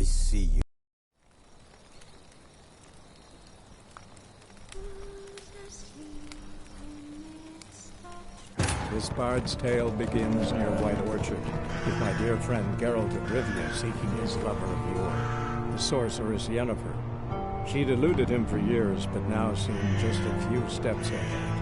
see you. This bard's tale begins near White Orchard, with my dear friend Geralt of Rivia seeking his lover of yore, the sorceress Yennefer. She'd eluded him for years, but now seemed just a few steps ahead.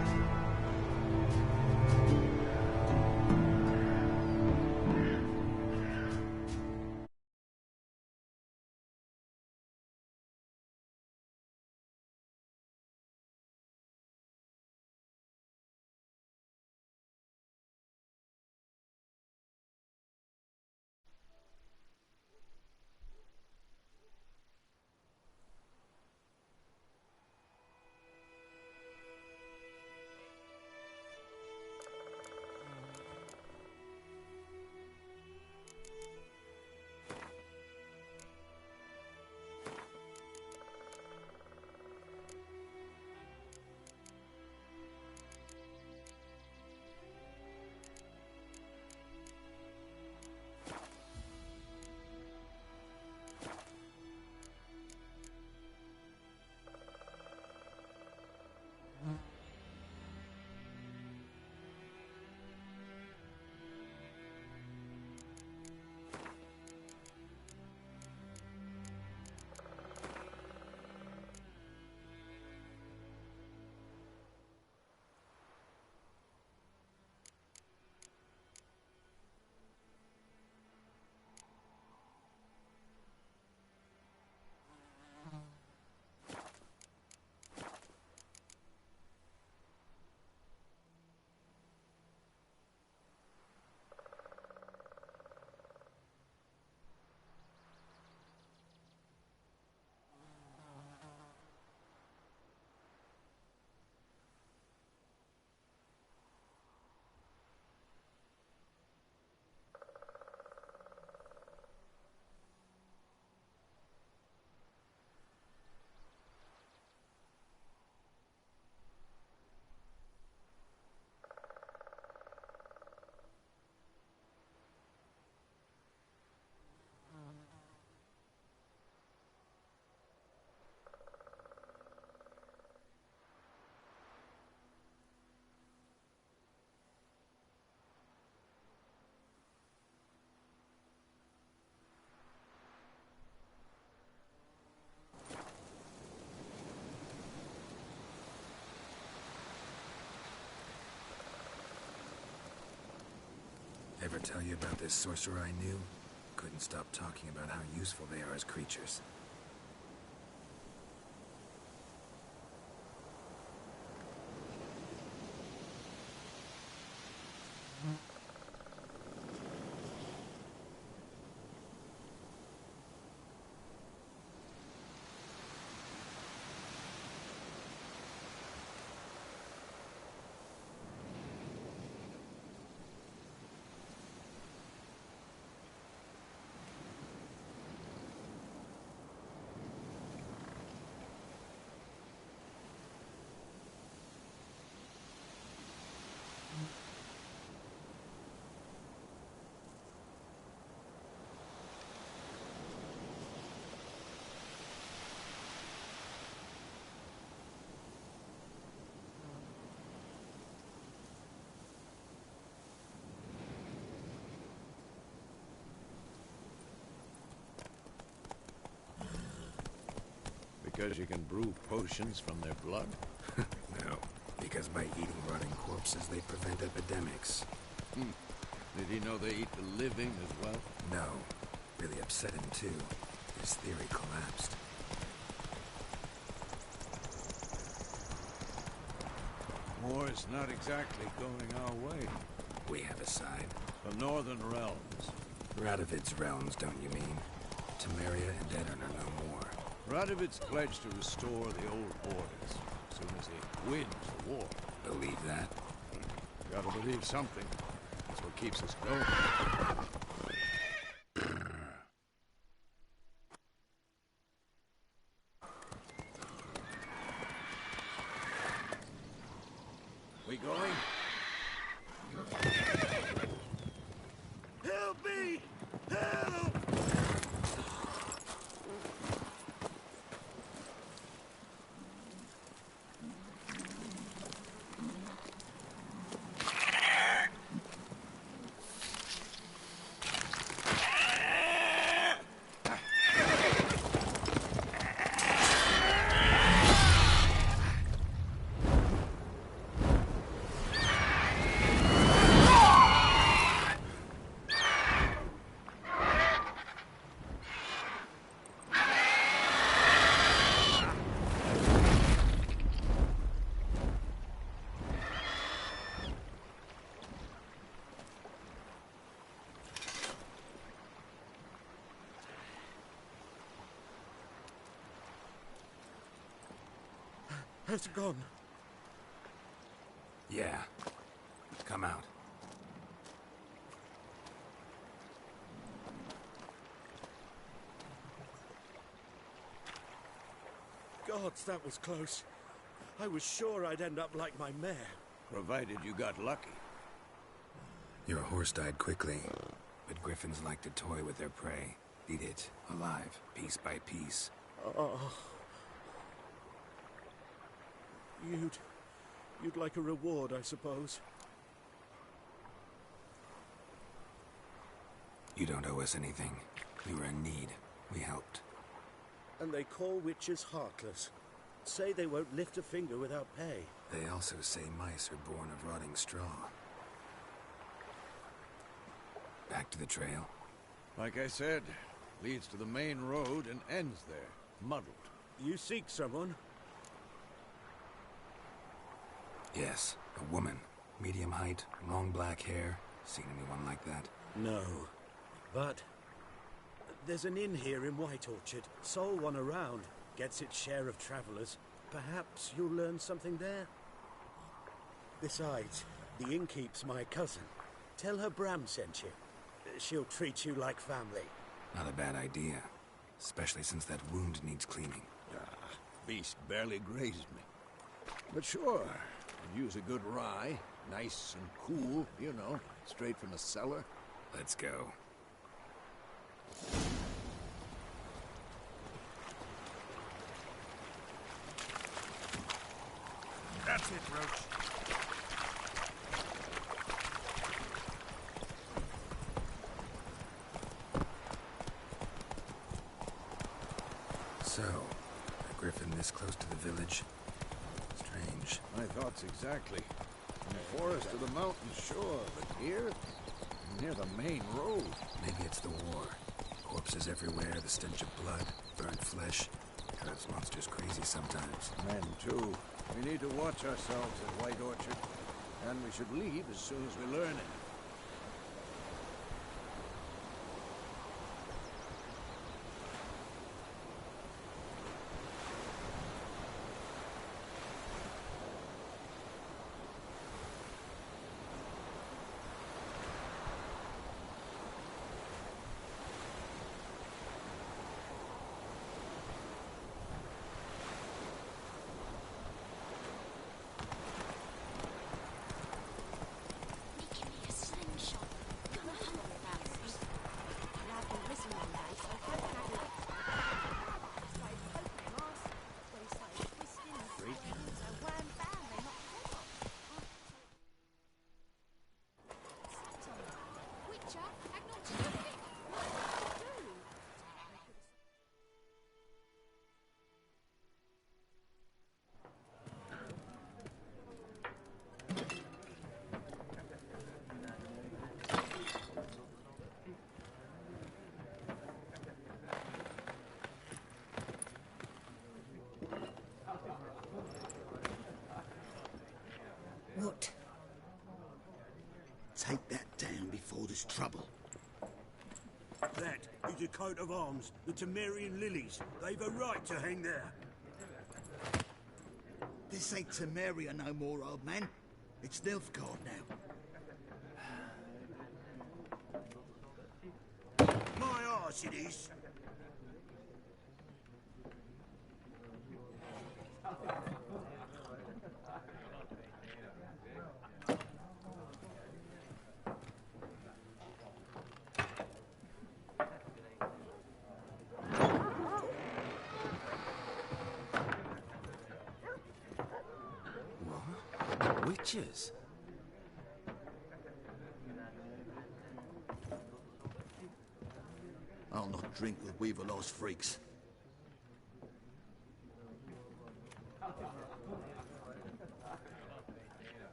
Ever tell you about this sorcerer I knew? Couldn't stop talking about how useful they are as creatures. Because you can brew potions from their blood? No, because by eating rotting corpses, they prevent epidemics. Did he know they eat the living as well? No. Really upset him, too. His theory collapsed. War is not exactly going our way. We have a side. The Northern Realms. Radovid's realms, don't you mean? Temeria and Edirn are no more. Radovid's pledged to restore the old borders as soon as he wins the war. Believe that? Gotta believe something. That's what keeps us going. We going? Help me! Help! has gone. Yeah. Come out. Gods, that was close. I was sure I'd end up like my mare. Provided you got lucky. Your horse died quickly, but griffins like to toy with their prey. Eat it, alive, piece by piece. Oh. You'd like a reward, I suppose. You don't owe us anything. We were in need. We helped. And they call witches heartless. Say they won't lift a finger without pay. They also say mice are born of rotting straw. Back to the trail. Like I said, leads to the main road and ends there, muddled. You seek someone? Yes, a woman. Medium height, long black hair. Seen anyone like that? No. But there's an inn here in White Orchard. Sole one around. Gets its share of travelers. Perhaps you'll learn something there? Besides, the innkeep's my cousin. Tell her Bram sent you. She'll treat you like family. Not a bad idea. Especially since that wound needs cleaning. Beast barely grazed me. But sure, could use a good rye. Nice and cool, you know, straight from the cellar. Let's go. That's it, Roach. So, a griffin this close to the village? Strange. My thoughts exactly. In the forest or the mountains, sure, but here? Near the main road. Maybe it's the war. Corpses everywhere, the stench of blood, burnt flesh. Drives monsters crazy sometimes. Men, too. We need to watch ourselves at White Orchard. And we should leave as soon as we learn it. What? Take that down before there's trouble. That is a coat of arms, the Temerian lilies. They've a right to hang there. This ain't Temeria no more, old man. It's Nilfgaard now. My arse it is. Witches? I'll not drink with Weaverlaw's freaks.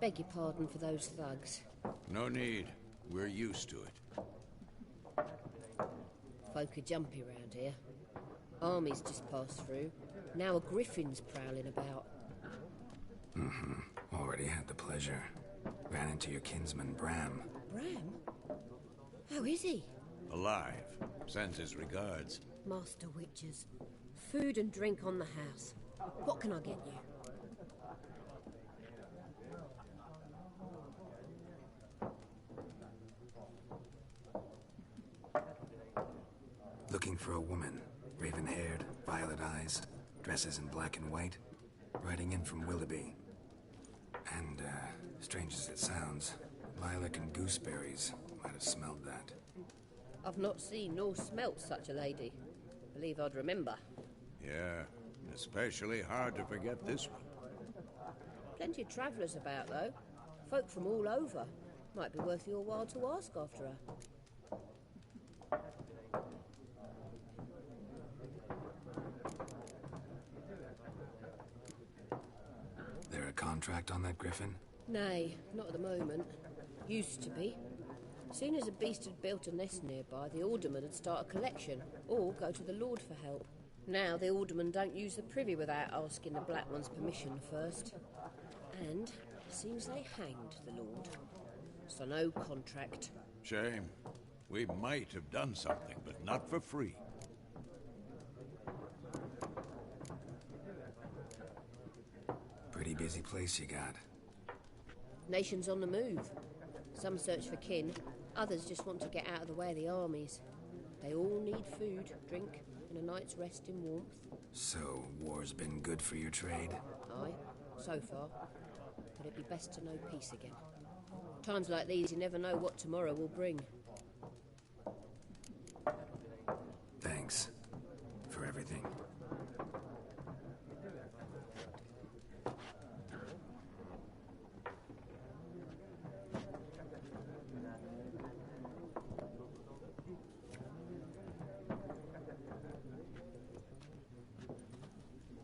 Beg your pardon for those thugs. No need. We're used to it. Folk are jumpy round here. Armies just passed through. Now a griffin's prowling about. Already had the pleasure. Ran into your kinsman, Bram. Bram? How is he? Alive. Sends his regards. Master witches. Food and drink on the house. What can I get you? Looking for a woman. Raven-haired, violet eyes, dresses in black and white. Riding in from Willoughby. And, strange as it sounds, lilac and gooseberries might have smelled that. I've not seen nor smelt such a lady. Believe I'd remember. Yeah, especially hard to forget this one. Plenty of travellers about, though. Folk from all over. Might be worth your while to ask after her. There a contract on that griffin? Nay, not at the moment. Used to be. Soon as a beast had built a nest nearby, the alderman would start a collection, or go to the Lord for help. Now the alderman don't use the privy without asking the Black One's permission first. And seems they hanged the Lord. So no contract. Shame. We might have done something, but not for free. Pretty busy place you got. Nations on the move. Some search for kin, others just want to get out of the way of the armies. They all need food, drink, and a night's rest in warmth. So, war's been good for your trade? Aye, so far. But it'd be best to know peace again. Times like these, you never know what tomorrow will bring. Thanks. For everything.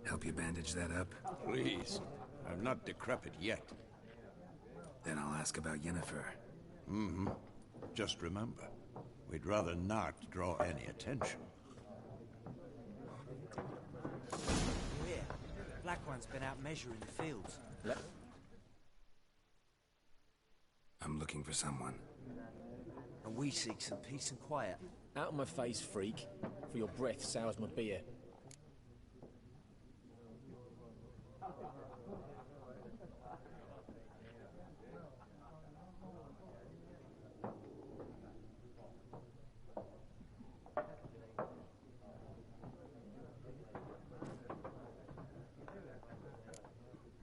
Help you bandage that up? Please. I'm not decrepit yet. Then I'll ask about Yennefer. Mm-hmm. Just remember, we'd rather not draw any attention. We're. Black One's been out measuring the fields. I'm looking for someone. And we seek some peace and quiet. Out of my face, freak. For your breath sours my beer.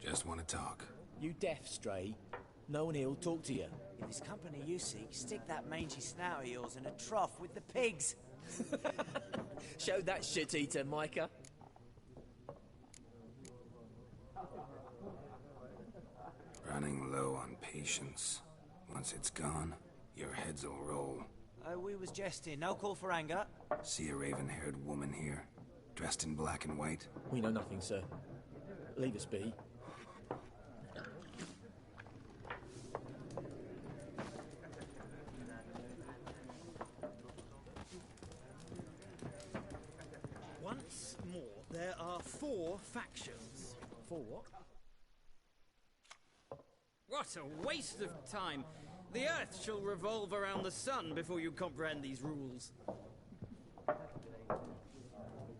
Just want to talk. You deaf, Stray? No one here'll talk to you. If it's company you seek, stick that mangy snout of yours in a trough with the pigs. Show that shit-eater, Micah. Running low on patience. Once it's gone, your heads will roll. Oh, we was jesting. No call for anger. See a raven-haired woman here? Dressed in black and white? We know nothing, sir. Leave us be. Once more, there are 4 factions. 4 what? What a waste of time! The Earth shall revolve around the sun before you comprehend these rules.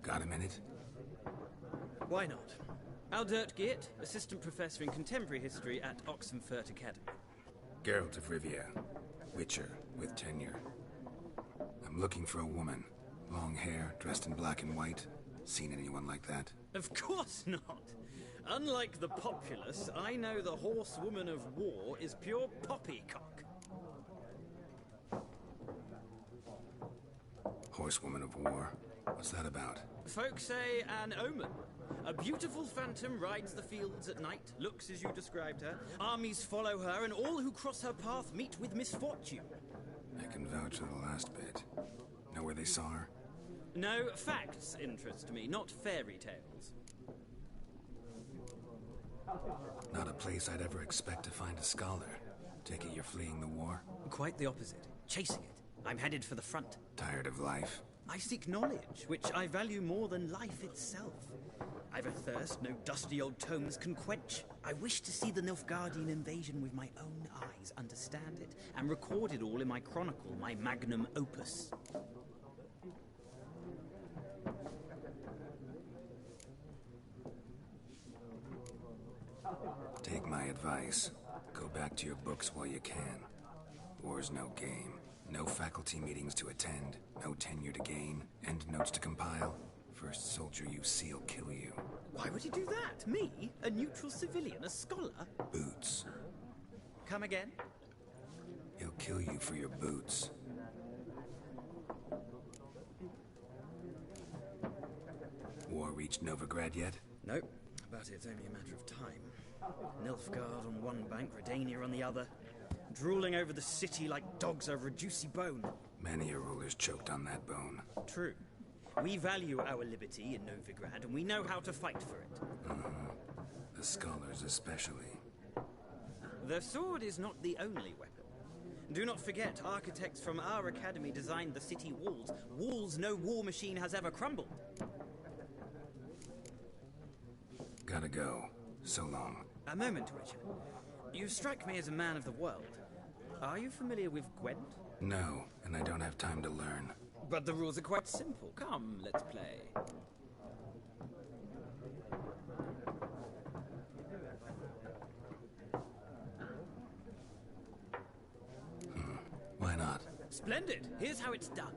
Got a minute? Why not? Aldert Geert, Assistant Professor in Contemporary History at Oxenfurt Academy. Geralt of Rivia. Witcher, with tenure. I'm looking for a woman. Long hair, dressed in black and white. Seen anyone like that? Of course not! Unlike the populace, I know the horsewoman of war is pure poppycock. Horsewoman of war? What's that about? Folk say an omen. A beautiful phantom rides the fields at night, looks as you described her. Armies follow her, and all who cross her path meet with misfortune. I can vouch for the last bit. Know where they saw her? No, facts interest me, not fairy tales. Not a place I'd ever expect to find a scholar. Take it you're fleeing the war? Quite the opposite. Chasing it. I'm headed for the front. Tired of life? I seek knowledge, which I value more than life itself. I've a thirst no dusty old tomes can quench. I wish to see the Nilfgaardian invasion with my own eyes, understand it, and record it all in my chronicle, my magnum opus. advice. Go back to your books while you can. War's no game. No faculty meetings to attend, no tenure to gain, end notes to compile. First soldier you see'll kill you. Why would he do that? Me? A neutral civilian? A scholar? Boots. Come again? He'll kill you for your boots. War reached Novigrad yet? Nope, but it's only a matter of time. Nilfgaard on one bank, Redania on the other. Drooling over the city like dogs over a juicy bone. Many a ruler's choked on that bone. True. We value our liberty in Novigrad, and we know how to fight for it. The scholars especially. The sword is not the only weapon. Do not forget, architects from our academy designed the city walls. Walls no war machine has ever crumbled. Gotta go. So long. A moment, Richard. You strike me as a man of the world. Are you familiar with Gwent? No, and I don't have time to learn. But the rules are quite simple. Come, let's play. Why not? Splendid. Here's how it's done.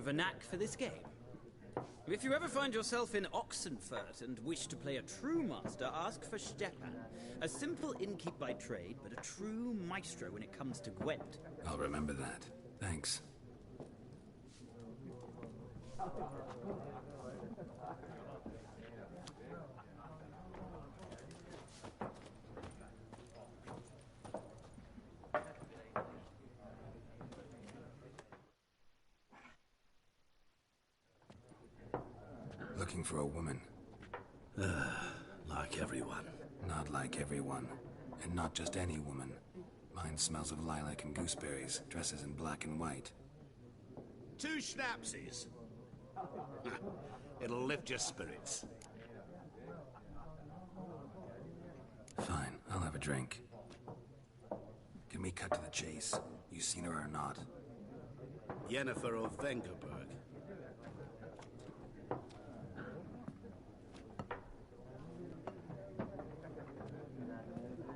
a knack for this game. If you ever find yourself in Oxenfurt and wish to play a true master, ask for Stepan. A simple innkeep by trade, but a true maestro when it comes to Gwent. I'll remember that. Thanks. Looking for a woman. Like everyone. Not like everyone. And not just any woman. Mine smells of lilac and gooseberries, dresses in black and white. 2 schnapsies. It'll lift your spirits. Fine, I'll have a drink. Can we cut to the chase? You seen her or not? Yennefer of Vengerberg.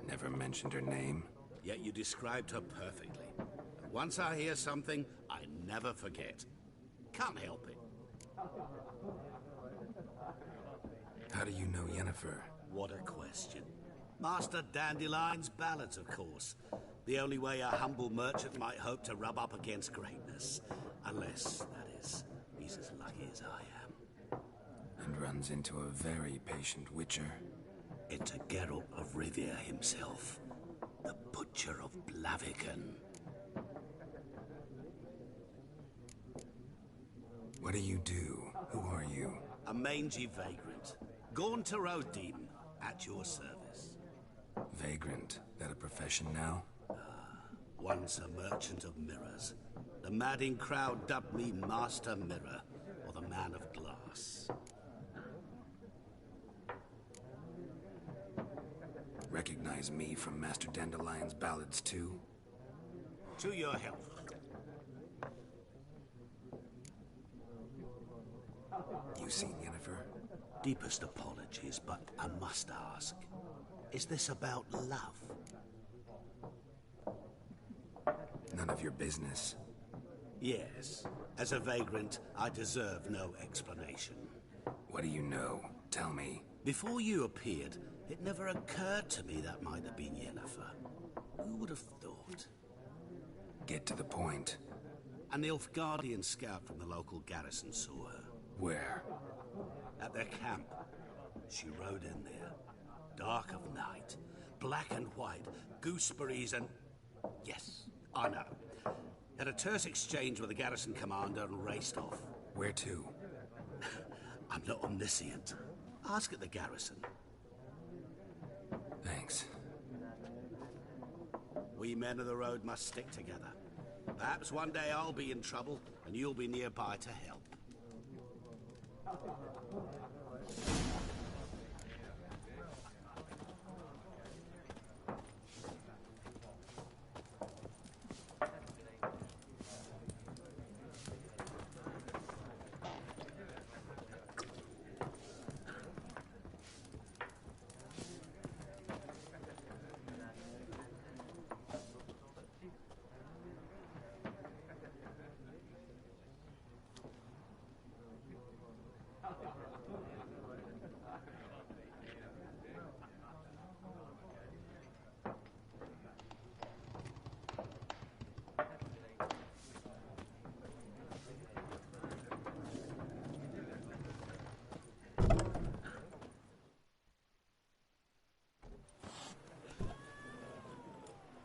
Never mentioned her name. Yet you described her perfectly. And once I hear something, I never forget. Can't help it. How do you know Yennefer? What a question. Master Dandelion's ballads, of course. The only way a humble merchant might hope to rub up against greatness. Unless, that is, he's as lucky as I am. And runs into a very patient witcher. It's a Geralt of Rivia himself. The Butcher of Blaviken. What do you do? Who are you? A mangy vagrant. Gaunter O'Dean, at your service. Vagrant? That a profession now? Once a merchant of mirrors. The madding crowd dubbed me Master Mirror, or the Man of Glass. Recognize me from Master Dandelion's ballads too? To your health. You seen Yennefer? Deepest apologies, but I must ask. Is this about love? None of your business. Yes. As a vagrant, I deserve no explanation. What do you know? Tell me. Before you appeared, it never occurred to me that might have been Yennefer. Who would have thought? Get to the point. An Nilfgaardian scout from the local garrison saw her. Where? At their camp. She rode in there. Dark of night. Black and white. Gooseberries and... Yes, I know. Had a terse exchange with the garrison commander and raced off. Where to? I'm not omniscient. Ask at the garrison. Thanks. We men of the road must stick together. Perhaps one day I'll be in trouble, and you'll be nearby to help.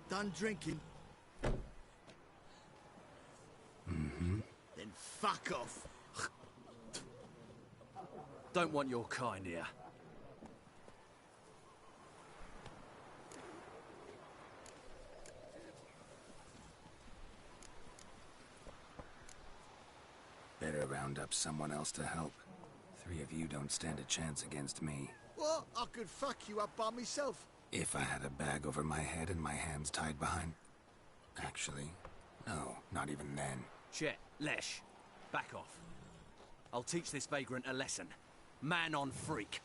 Done drinking? Mm-hmm. Then fuck off. Don't want your kind here. Better round up someone else to help. 3 of you don't stand a chance against me. What? I could fuck you up by myself. If I had a bag over my head and my hands tied behind... Actually, no, not even then. Chet, Lesh, back off. I'll teach this vagrant a lesson. Man on freak.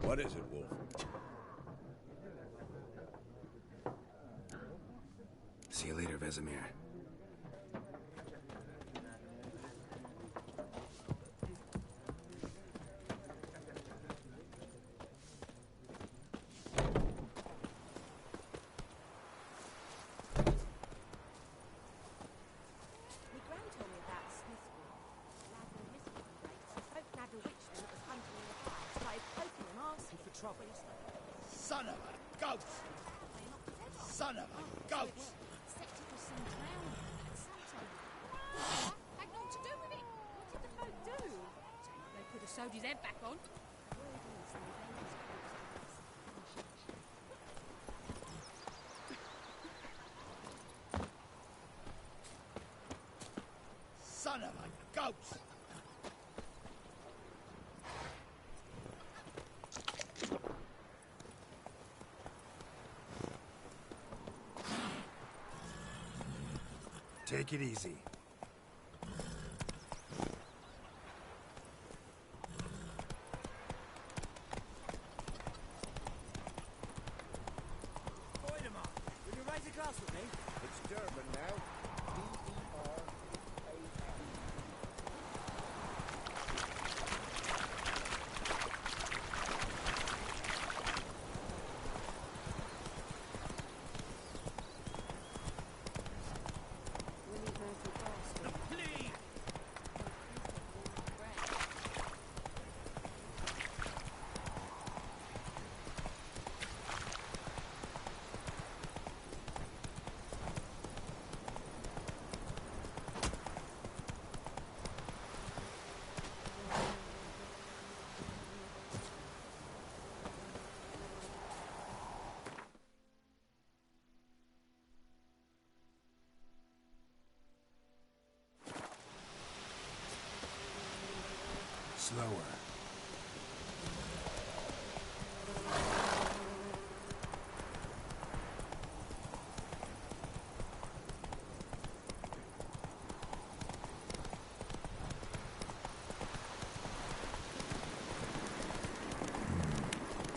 What is it, Wolf? See you later, Vesemir. Son of a ghost! Son of a ghost! Had naught to do with it. What did the folk do? They could have sewed his head back on. Son of a ghost! Take it easy. Voidemar, will you raise a glass with me? It's Durban now. Slower.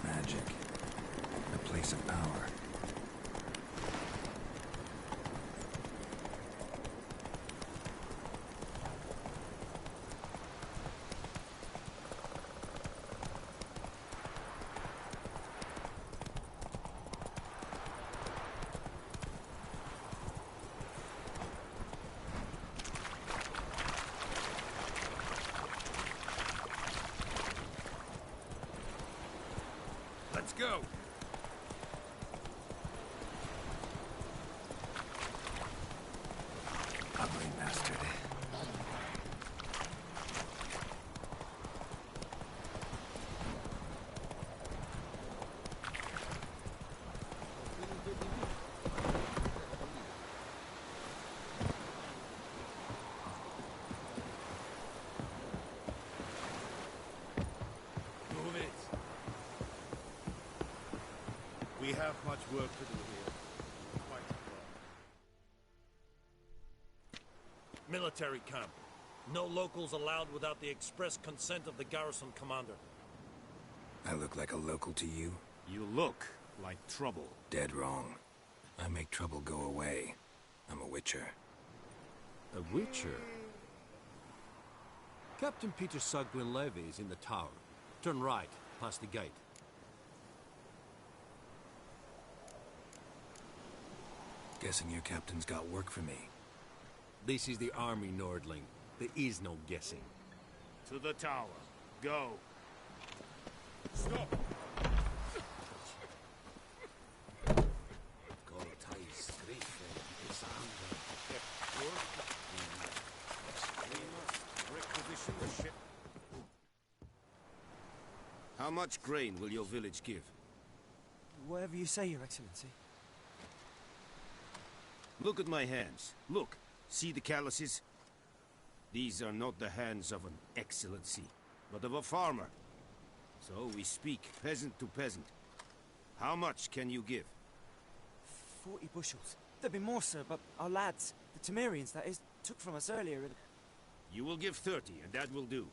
Magic. A place of power. Let's go! Ugly bastard. Move it. We have much work to do here. Quite a lot. Military camp. No locals allowed without the express consent of the garrison commander. I look like a local to you? You look like trouble. Dead wrong. I make trouble go away. I'm a witcher. A witcher? Captain Peter Sugwin Levy is in the tower. Turn right, past the gate. Guessing your captain's got work for me. This is the army, Nordling. There is no guessing. To the tower. Go. Stop! How much grain will your village give? Whatever you say, Your Excellency. Look at my hands. Look. See the calluses? These are not the hands of an excellency, but of a farmer. So we speak peasant to peasant. How much can you give? 40 bushels. There'd be more, sir, but our lads, the Temerians, that is, took from us earlier and... You will give 30, and that will do.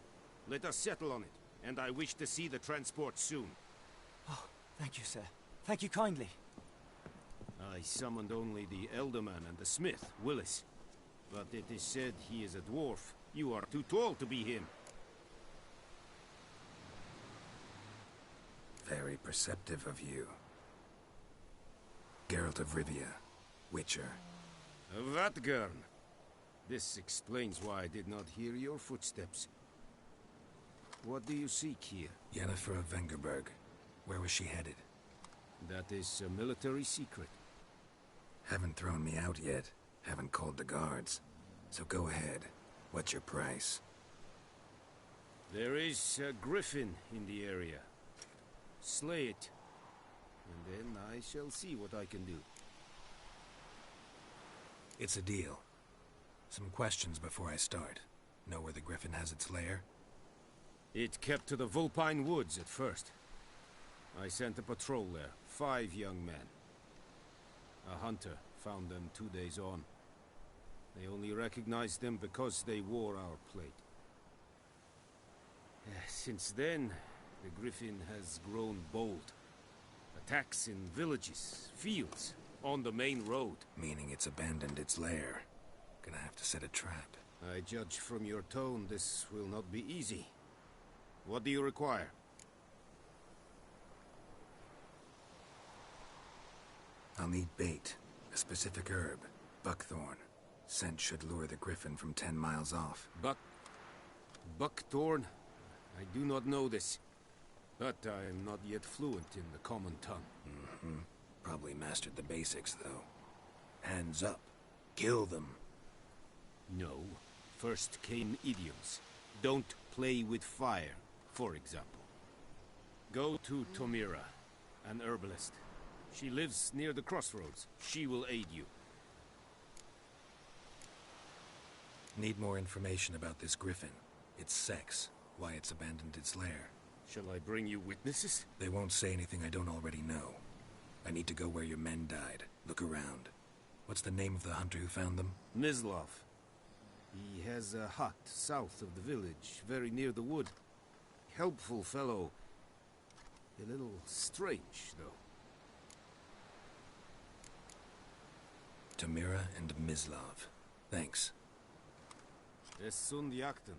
Let us settle on it, and I wish to see the transport soon. Oh, thank you, sir. Thank you kindly. I summoned only the Elderman and the smith, Willis. But it is said he is a dwarf. You are too tall to be him. Very perceptive of you. Geralt of Rivia, Witcher. Vatgern. This explains why I did not hear your footsteps. What do you seek here? Yennefer of Vengerberg. Where was she headed? That is a military secret. Haven't thrown me out yet. Haven't called the guards. So go ahead. What's your price? There is a griffin in the area. Slay it. And then I shall see what I can do. It's a deal. Some questions before I start. Know where the griffin has its lair? It kept to the Vulpine Woods at first. I sent a patrol there, 5 young men. A hunter found them 2 days on. They only recognized them because they wore our plate. Since then, the griffin has grown bold. Attacks in villages, fields, on the main road. Meaning it's abandoned its lair. Gonna have to set a trap. I judge from your tone this will not be easy. What do you require? I'll need bait. A specific herb. Buckthorn. Scent should lure the griffin from 10 miles off. Buckthorn? I do not know this. But I am not yet fluent in the common tongue. Probably mastered the basics, though. Hands up. Kill them. No. First came idioms. Don't play with fire, for example. Go to Tomira, an herbalist. She lives near the crossroads. She will aid you. Need more information about this griffin. Its sex. Why it's abandoned its lair. Shall I bring you witnesses? They won't say anything I don't already know. I need to go where your men died. Look around. What's the name of the hunter who found them? Mislav. He has a hut south of the village, very near the wood. Helpful fellow. A little strange, though. Tomira and Mislav. Thanks. Es sunt jakten.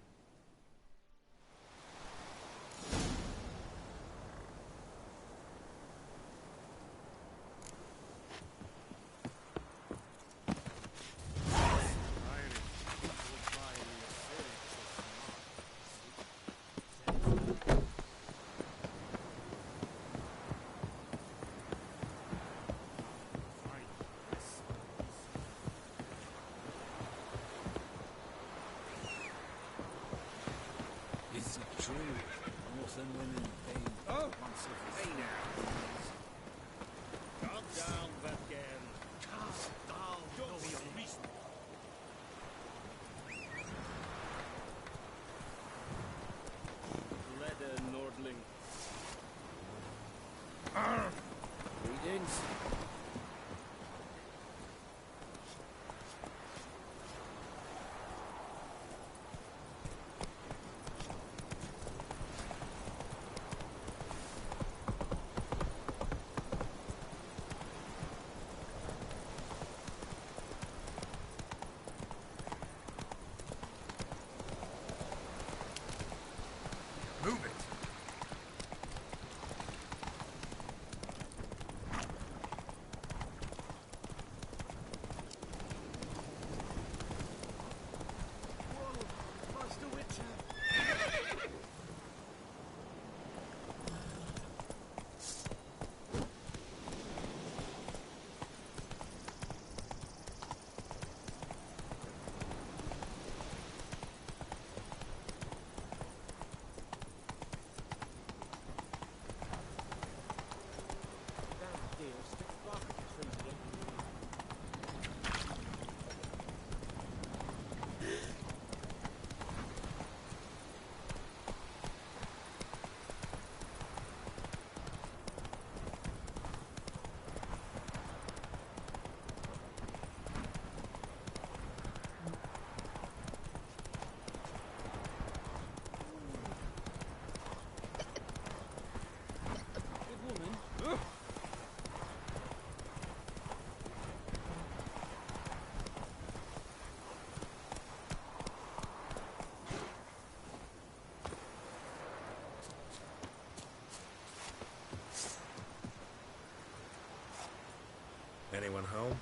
Anyone home?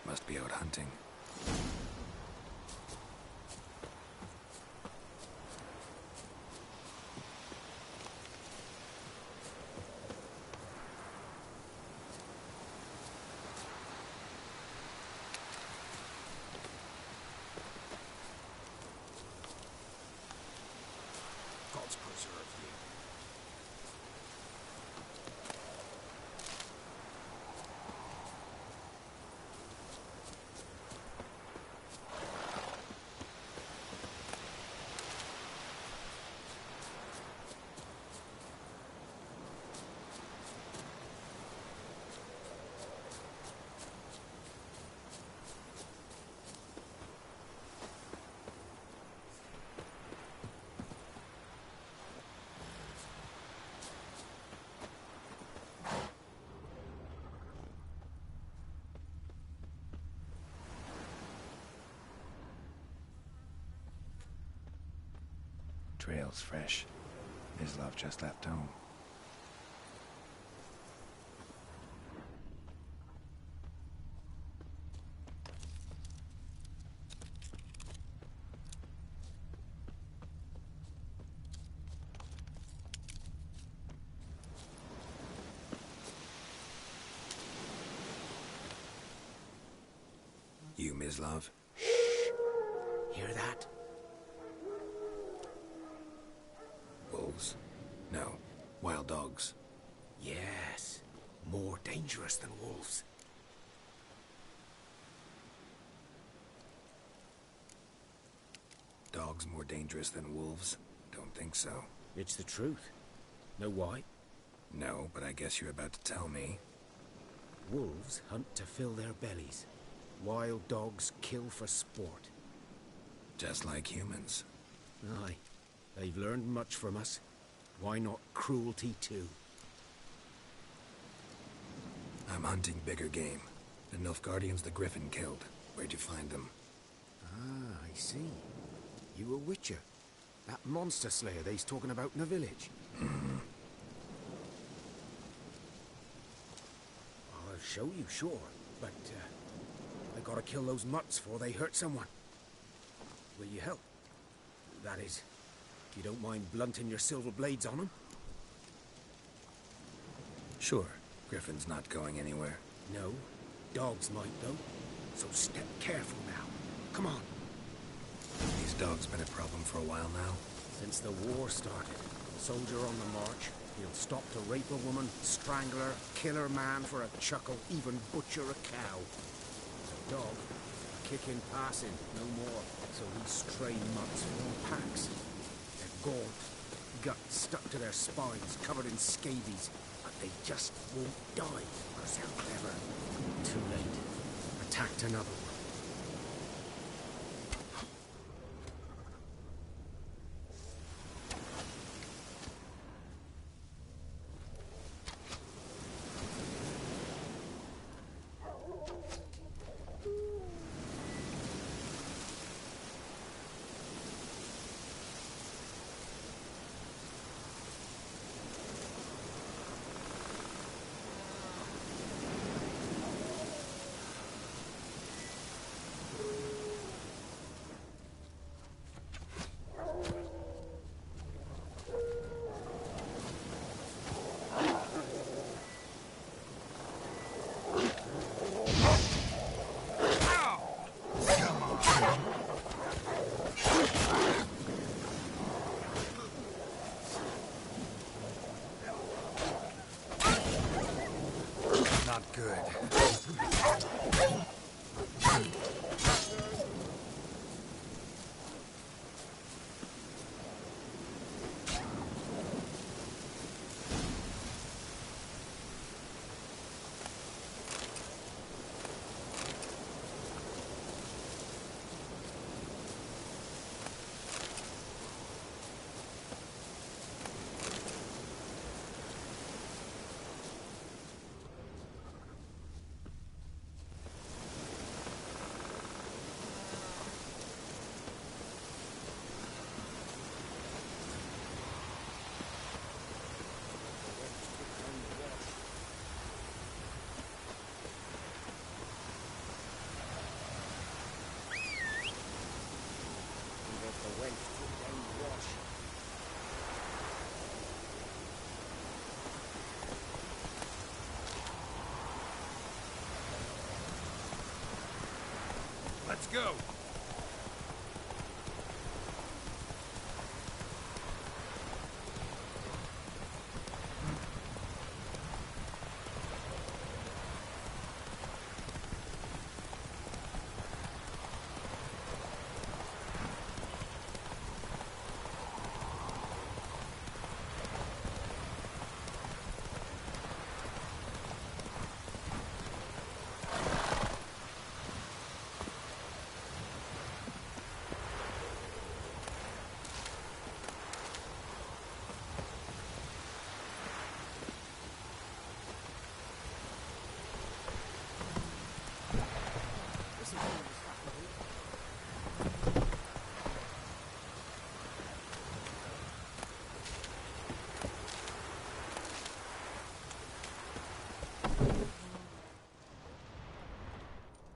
Must be out hunting. God's preserve you. Trail's fresh. Mislav just left home. You, Mislav? Hear that? Wolves? No. Wild dogs. Yes. More dangerous than wolves. Dogs more dangerous than wolves? Don't think so. It's the truth. Know why? No, but I guess you're about to tell me. Wolves hunt to fill their bellies. Wild dogs kill for sport. Just like humans. Aye. They've learned much from us. Why not cruelty too? I'm hunting bigger game. The Nilfgaardians the Griffin killed. Where'd you find them? Ah, I see. You a witcher. That monster slayer they's talking about in the village. I'll show you, sure. But, I gotta kill those mutts before they hurt someone. Will you help? That is, if you don't mind blunting your silver blades on them? Sure. Griffin's not going anywhere. No. Dogs might, though. So step careful now. Come on. These dogs been a problem for a while now? Since the war started. Soldier on the march. He'll stop to rape a woman, strangle her, kill her man for a chuckle, even butcher a cow. A dog. A kick in passing, no more. So these stray mutts form packs. They're gaunt. Guts stuck to their spines, covered in scabies. But they just won't die, because they're clever. Too late. Attacked another one. Not good. Let's go!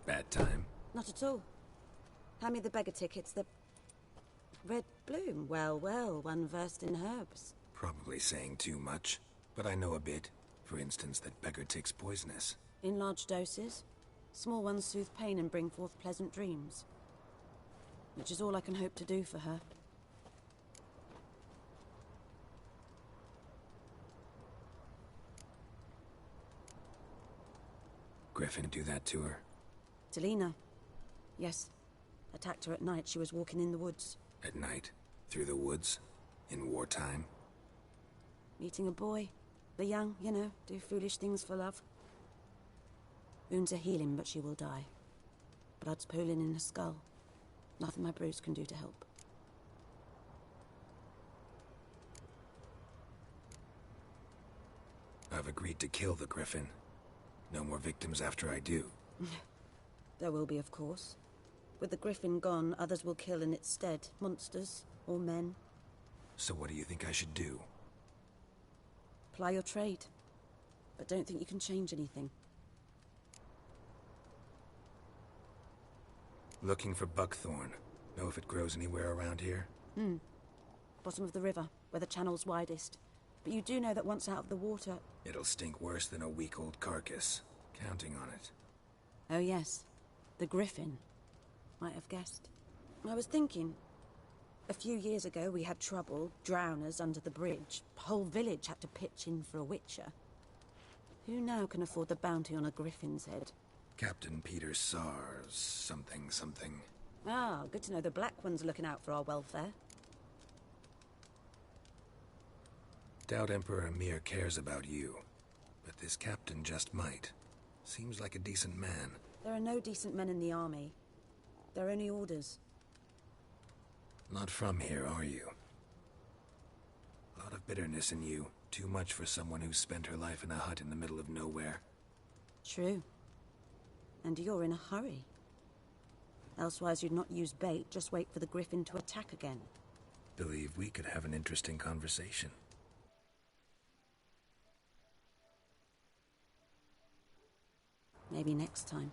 Bad time? Not at all. Hand me the beggar tickets, the... Red Bloom. Well, well, one versed in herbs. Probably saying too much, but I know a bit. For instance, that beggar tick's poisonous. In large doses. Small ones soothe pain and bring forth pleasant dreams. Which is all I can hope to do for her. Griffin do that to her? Delina. Yes. Attacked her at night. She was walking in the woods. At night? Through the woods? In wartime? Meeting a boy. The young, you know, do foolish things for love. Wounds are healing, but she will die. Blood's pooling in her skull. Nothing my bruise can do to help. I've agreed to kill the Griffin. No more victims after I do. There will be, of course. With the Griffin gone, others will kill in its stead. Monsters, or men. So what do you think I should do? Ply your trade. But don't think you can change anything. Looking for buckthorn. Know if it grows anywhere around here? Bottom of the river, where the channel's widest. But you do know that once out of the water... It'll stink worse than a week-old carcass. Counting on it. Oh yes, the Griffin. Might have guessed. I was thinking... A few years ago we had trouble, drowners under the bridge. Whole village had to pitch in for a witcher. Who now can afford the bounty on a Griffin's head? Captain Peter Sars, something. Ah, good to know the Black One's looking out for our welfare. Doubt Emperor Emir cares about you. But this captain just might. Seems like a decent man. There are no decent men in the army. They're only orders. Not from here, are you? A lot of bitterness in you. Too much for someone who spent her life in a hut in the middle of nowhere. True. And you're in a hurry. Elsewise you'd not use bait, just wait for the Griffin to attack again. Believe we could have an interesting conversation. Maybe next time.